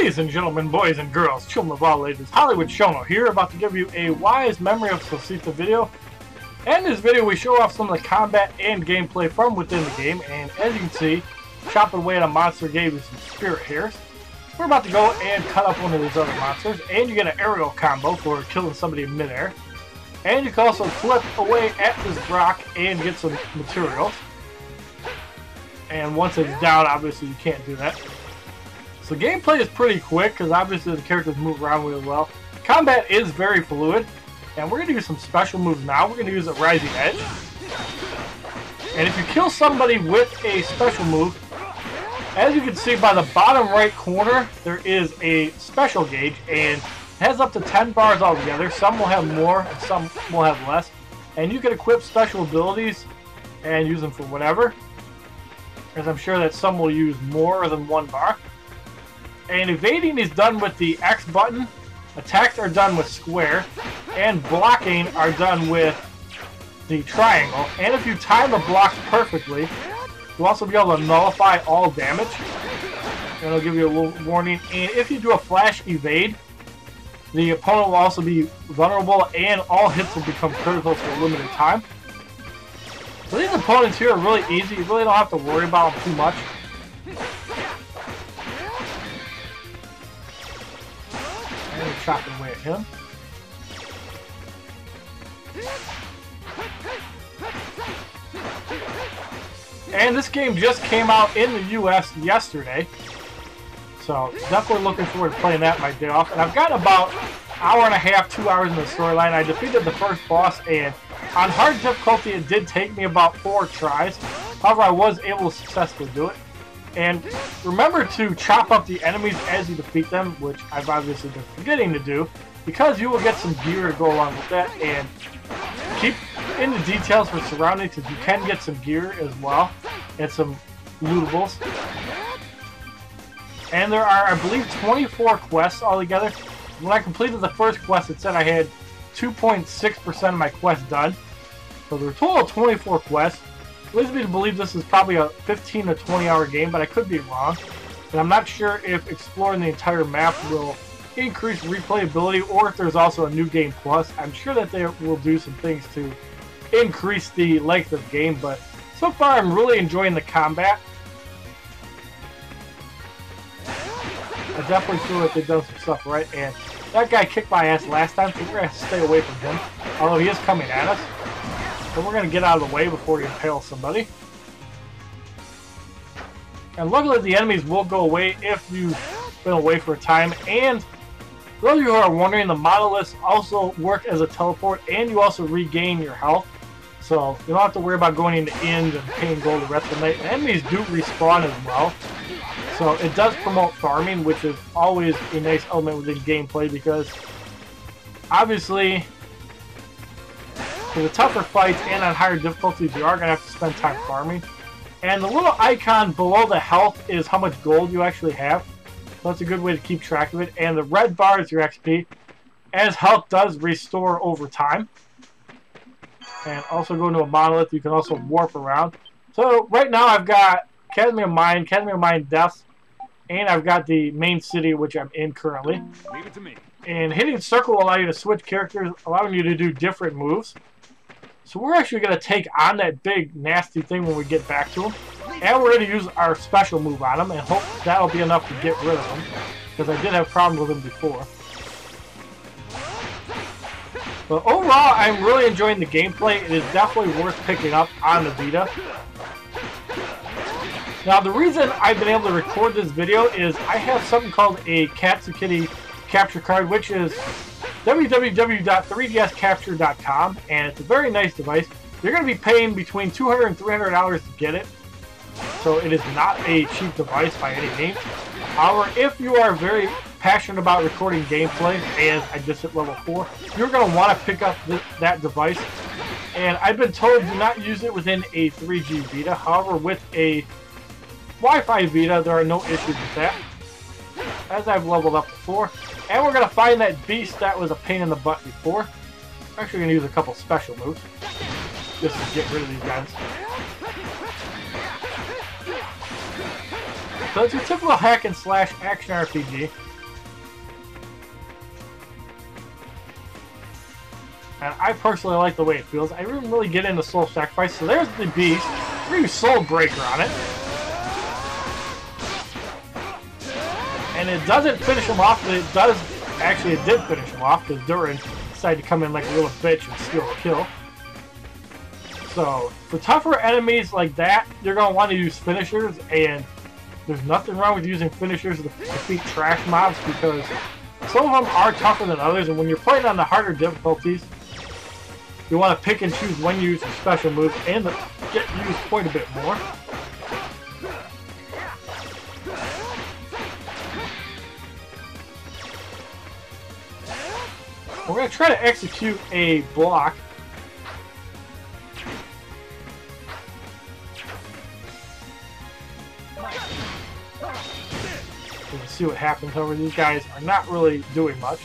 Ladies and gentlemen, boys and girls, children of all ages, HollywoodShono here, about to give you a wise Memory of Celceta video. In this video, we show off some of the combat and gameplay from within the game, and as you can see, chopping away at a monster gave you some spirit hairs. We're about to go and cut up one of these other monsters, and you get an aerial combo for killing somebody in midair. And you can also flip away at this rock and get some materials. And once it's down, obviously you can't do that. So gameplay is pretty quick because obviously the characters move around really well. Combat is very fluid, and we're going to use some special moves now. We're going to use a Rising Edge. And if you kill somebody with a special move, as you can see by the bottom right corner, there is a special gauge, and it has up to 10 bars altogether. Some will have more, and some will have less. And you can equip special abilities and use them for whatever, as I'm sure that some will use more than 1 bar. And evading is done with the X button, attacks are done with square, and blocking are done with the triangle. And if you time the blocks perfectly, you'll also be able to nullify all damage. And it'll give you a little warning. And if you do a flash evade, the opponent will also be vulnerable and all hits will become critical for a limited time. So these opponents here are really easy. You really don't have to worry about them too much. And we're chopping away at him. And this game just came out in the US yesterday. So definitely looking forward to playing that my day off. And I've got about an hour and a half, 2 hours in the storyline. I defeated the first boss, and on hard difficulty it did take me about 4 tries. However, I was able to successfully do it. And remember to chop up the enemies as you defeat them, which I've obviously been forgetting to do, because you will get some gear to go along with that. And keep in the details for surroundings, because you can get some gear as well, and some lootables. And there are, I believe, 24 quests altogether. When I completed the first quest, it said I had 2.6% of my quest done. So there are a total of 24 quests. It leads me to believe this is probably a 15 to 20 hour game, but I could be wrong. And I'm not sure if exploring the entire map will increase replayability or if there's also a new game plus. I'm sure that they will do some things to increase the length of game, but so far I'm really enjoying the combat. I definitely feel like they've done some stuff right, and that guy kicked my ass last time, so we're going to stay away from him, although he is coming at us. So we're going to get out of the way before he impales somebody. And luckily the enemies will go away if you've been away for a time. And for those of you who are wondering, the monoliths also work as a teleport, and you also regain your health. So you don't have to worry about going into inns and paying gold the rest of the night. And enemies do respawn as well. So it does promote farming, which is always a nice element within gameplay, because obviously for the tougher fights and on higher difficulties, you are going to have to spend time farming. And the little icon below the health is how much gold you actually have. So that's a good way to keep track of it. And the red bar is your XP, as health does restore over time. And also go into a monolith, you can also warp around. So right now I've got Academy of Mind Deaths, and I've got the main city, which I'm in currently. Leave it to me. And hitting circle will allow you to switch characters, allowing you to do different moves. So we're actually going to take on that big nasty thing when we get back to him. And we're going to use our special move on him, and hope that'll be enough to get rid of him, because I did have problems with him before. But overall, I'm really enjoying the gameplay. It is definitely worth picking up on the Vita. Now, the reason I've been able to record this video is I have something called a Katsukity capture card, which is www.3dscapture.com, and it's a very nice device. You're going to be paying between $200 and $300 to get it, so it is not a cheap device by any means. However, if you are very passionate about recording gameplay, as I just hit level 4, you're going to want to pick up that device. And I've been told do not use it within a 3G Vita. However, with a Wi-Fi Vita, there are no issues with that, as I've leveled up before. And we're going to find that beast that was a pain in the butt before. I'm actually going to use a couple special moves just to get rid of these guys. So it's your typical hack and slash action RPG. And I personally like the way it feels. I didn't really get into Soul Sacrifice, so there's the beast. We're going to use Soul Breaker on it. And it doesn't finish him off, but it does, actually it did finish him off, because Durin decided to come in like a little bitch and steal a kill. So, for tougher enemies like that, you're going to want to use finishers, and there's nothing wrong with using finishers to defeat trash mobs, because some of them are tougher than others, and when you're playing on the harder difficulties, you want to pick and choose when you use your special moves and get used quite a bit more. We're going to try to execute a block. You can see what happens over. These guys are not really doing much.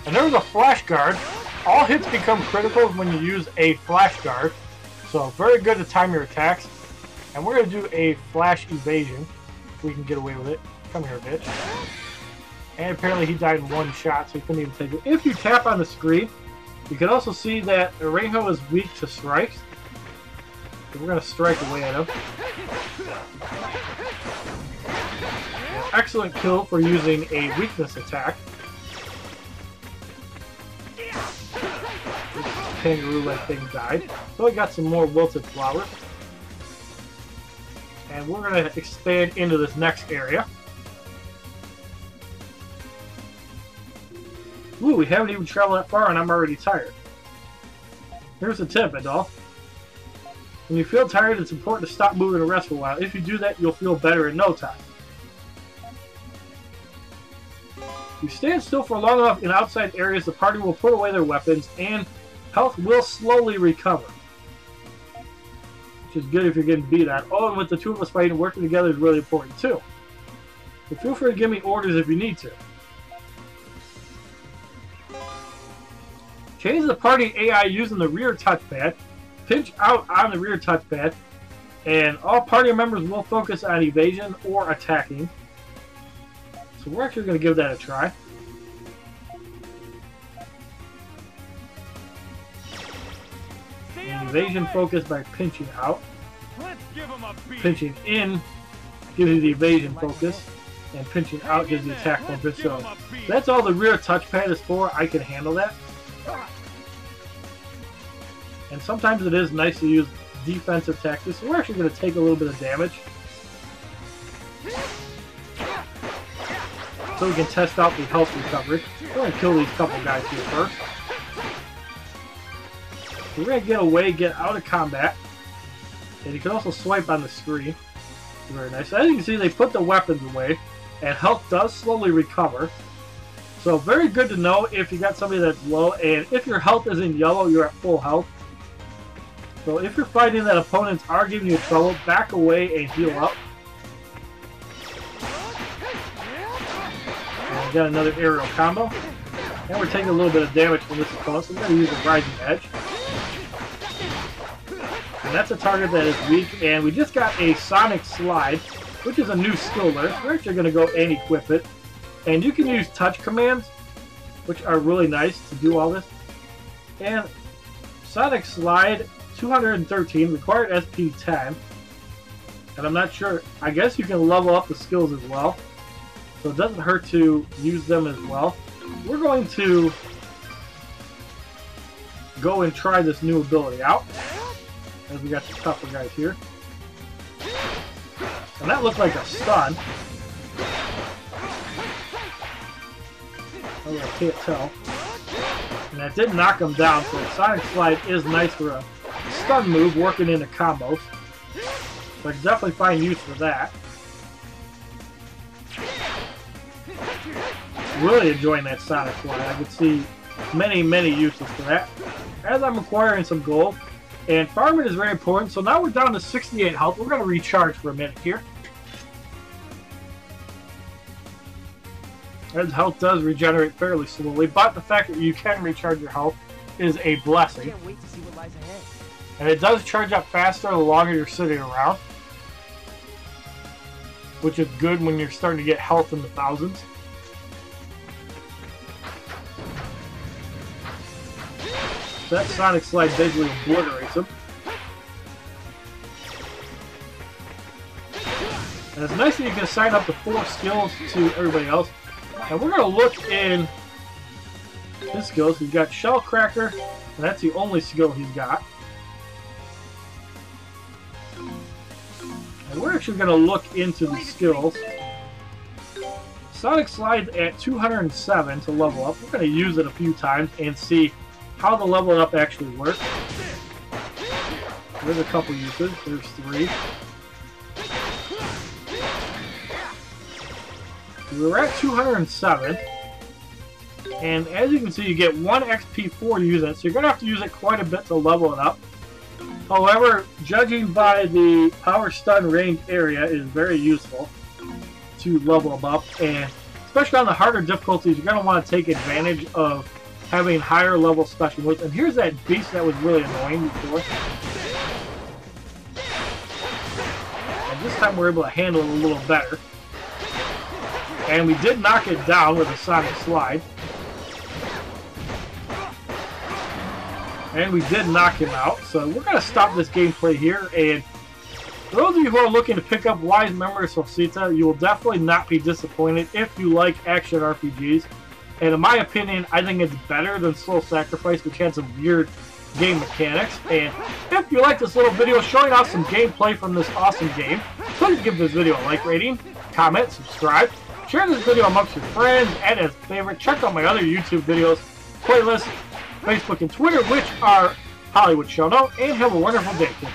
And there's a flash guard. All hits become critical when you use a flash guard. So very good to time your attacks. And we're going to do a flash evasion. If we can get away with it. Come here, bitch. And apparently he died in one shot, so he couldn't even take it. If you tap on the screen, you can also see that Arejo is weak to strikes. So we're going to strike away at him. Excellent kill for using a weakness attack. This kangaroo-like thing died. So we got some more wilted flowers. And we're going to expand into this next area. Ooh, we haven't even traveled that far and I'm already tired. Here's a tip, Adolf. When you feel tired, it's important to stop moving and rest for a while. If you do that, you'll feel better in no time. If you stand still for long enough in outside areas, the party will put away their weapons and health will slowly recover. Which is good if you're getting beat on. Oh, and with the two of us fighting and working together is really important too. So feel free to give me orders if you need to. Change the party AI using the rear touchpad. Pinch out on the rear touchpad. And all party members will focus on evasion or attacking. So we're actually going to give that a try. And evasion focus by pinching out. Pinching in gives you the evasion focus. And pinching out gives you the attack focus. So that's all the rear touchpad is for. I can handle that. And sometimes it is nice to use defensive tactics. So we're actually going to take a little bit of damage. So we can test out the health recovery. We're going to kill these couple guys here first. We're going to get away, get out of combat. And you can also swipe on the screen. Very nice. As you can see, they put the weapons away. And health does slowly recover. So very good to know if you got somebody that's low. And if your health is in yellow, you're at full health. So if you're fighting that opponents are giving you trouble, back away and heal up. And we got another aerial combo. And we're taking a little bit of damage from this opponent, so we're going to use a Rising Edge. And that's a target that is weak. And we just got a Sonic Slide, which is a new skill there. We're actually going to go and equip it. And you can use touch commands, which are really nice to do all this. And Sonic Slide 213, required SP 10. And I'm not sure, I guess you can level up the skills as well. So it doesn't hurt to use them as well. We're going to go and try this new ability out. As we got the tougher guys here. And that looked like a stun. Oh, I can't tell. And that did knock him down, so Sonic Slide is nice for a stun move, working into combos. So I can definitely find use for that. Really enjoying that Sonic Slide. I could see many, many uses for that. As I'm acquiring some gold, and farming is very important, so now we're down to 68 health. We're going to recharge for a minute here. As health does regenerate fairly slowly, but the fact that you can recharge your health is a blessing. Can't wait to see what lies ahead. And it does charge up faster the longer you're sitting around, which is good when you're starting to get health in the thousands. That Sonic Slide basically obliterates him. And it's nice that you can assign up to 4 skills to everybody else. And we're going to look in his skills. He's got Shell Cracker, and that's the only skill he's got. And we're actually going to look into the skills. Sonic Slide at 207 to level up. We're going to use it a few times and see how the leveling up actually works. There's a couple uses. There's 3. We're at 207, and as you can see, you get 1 XP for using it, so you're going to have to use it quite a bit to level it up. However, judging by the power stun range area, it is very useful to level them up, and especially on the harder difficulties, you're going to want to take advantage of having higher level special moves. And here's that beast that was really annoying before. And this time we're able to handle it a little better. And we did knock it down with a Sonic Slide. And we did knock him out. So we're going to stop this gameplay here. And for those of you who are looking to pick up Memory of Celceta, you will definitely not be disappointed if you like action RPGs. And in my opinion, I think it's better than Slow Sacrifice, which had some weird game mechanics. And if you like this little video showing off some gameplay from this awesome game, please give this video a like rating, comment, subscribe. Share this video amongst your friends, and as a favorite, check out my other YouTube videos, playlists, Facebook and Twitter, which are HollywoodShono, and have a wonderful day, kids.